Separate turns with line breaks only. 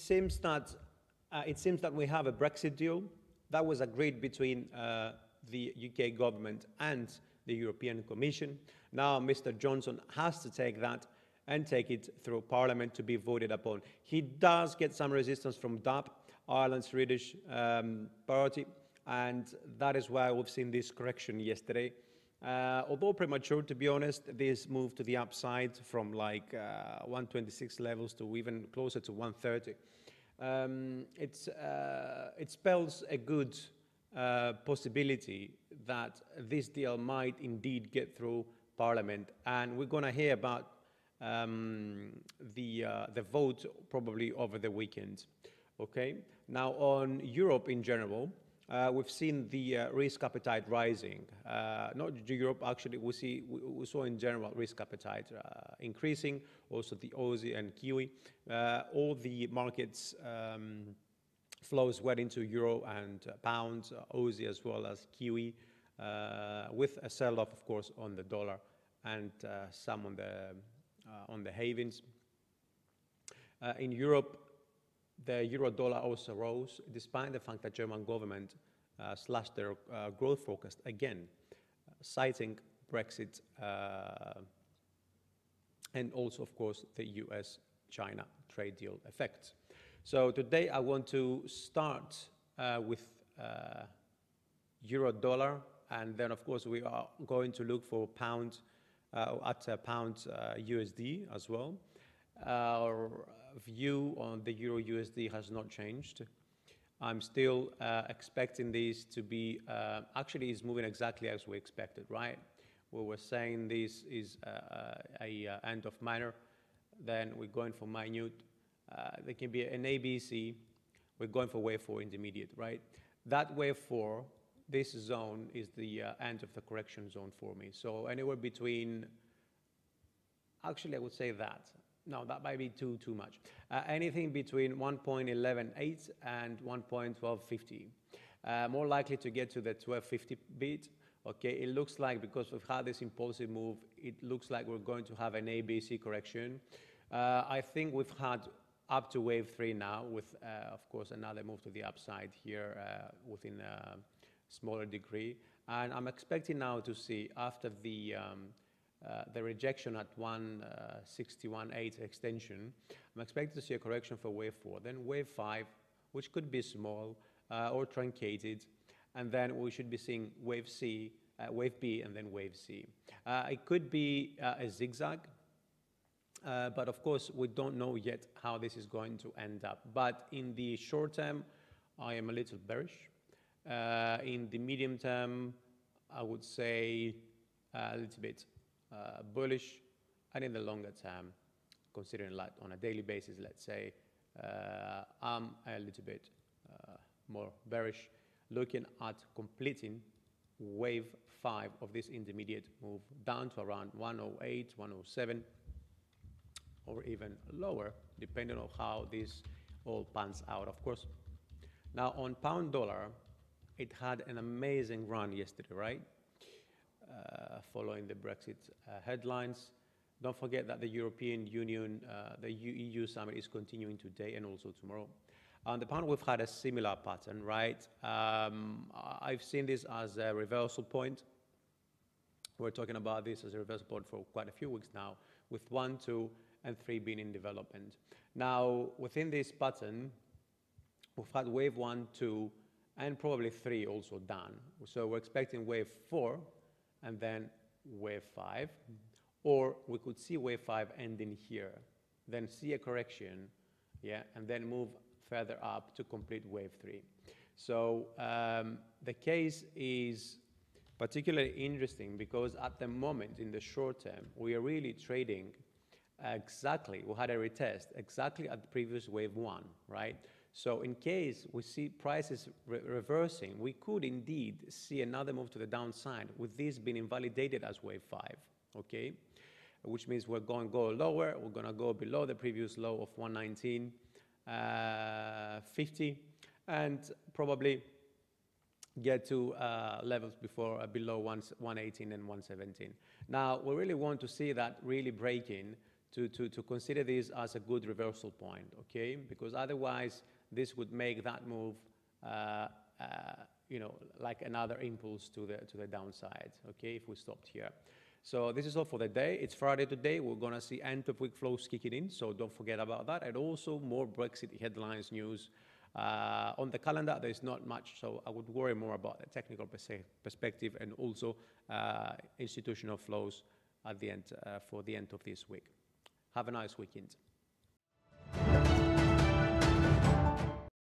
seems that we have a Brexit deal that was agreed between the UK government and the European Commission. Now Mr. Johnson has to take that and take it through Parliament to be voted upon. He does get some resistance from DAP, Ireland's Swedish party, and that is why we've seen this correction yesterday. Although premature, to be honest, this move to the upside from like 126 levels to even closer to 130. It spells a good possibility that this deal might indeed get through Parliament, and we're going to hear about the vote probably over the weekend. Okay. Now on Europe in general, we've seen the risk appetite rising. Not Europe, actually, we saw in general risk appetite increasing. Also the Aussie and Kiwi. All the markets flows went into euro and pound, Aussie as well as Kiwi, with a sell-off, of course, on the dollar and some on the havens. In Europe, the euro-dollar also rose, despite the fact that German government slashed their growth forecast again, citing Brexit and also, of course, the US-China trade deal effects. So today I want to start with euro-dollar, and then, of course, we are going to look for pound pound USD as well. Our view on the euro-USD has not changed. I'm still expecting this to be, actually it's moving exactly as we expected, right? We were saying this is a end of minor, then we're going for minute. There can be an ABC, we're going for wave 4 intermediate, right? That wave 4, this zone is the end of the correction zone for me. So anywhere between, actually I would say that. No, that might be too much. Anything between 1.118 and 1.1250. More likely to get to the 1250 bit. Okay, it looks like, because we've had this impulsive move, it looks like we're going to have an ABC correction. I think we've had up to wave 3 now with, of course, another move to the upside here within a smaller degree. And I'm expecting now to see, after the rejection at 161.8 extension, I'm expecting to see a correction for wave 4, then wave 5, which could be small or truncated, and then we should be seeing wave C, wave B, and then wave C. It could be a zigzag, but of course we don't know yet how this is going to end up. But in the short term, I am a little bearish. In the medium term, I would say a little bit bullish, and in the longer term, considering like on a daily basis, let's say, I'm a little bit more bearish, looking at completing wave 5 of this intermediate move down to around 108, 107, or even lower, depending on how this all pans out, of course. Now on pound dollar, it had an amazing run yesterday, right? Following the Brexit headlines. Don't forget that the European Union, the EU summit is continuing today and also tomorrow. On the pound, we've had a similar pattern, right? I've seen this as a reversal point. We're talking about this as a reversal point for quite a few weeks now, with 1, 2, and 3 being in development. Now, within this pattern, we've had wave 1, 2, and probably 3 also done. So we're expecting wave 4, and then wave 5, or we could see wave 5 ending here, then see a correction, yeah, and then move further up to complete wave 3. So the case is particularly interesting because at the moment, in the short term, we are really trading exactly, we had a retest exactly at the previous wave 1, right? So in case we see prices reversing, we could indeed see another move to the downside with this being invalidated as wave 5, okay? Which means we're going to go lower, we're going to go below the previous low of 119.50 and probably get to levels before below 118 and 117. Now, we really want to see that really breaking to consider this as a good reversal point, okay? Because otherwise, this would make that move, like another impulse to the downside, okay, if we stopped here. So this is all for the day. It's Friday today. We're going to see end-of-week flows kicking in, so don't forget about that. And also more Brexit headlines news. On the calendar, there's not much, so I would worry more about the technical perspective and also institutional flows at the end, for the end of this week. Have a nice weekend.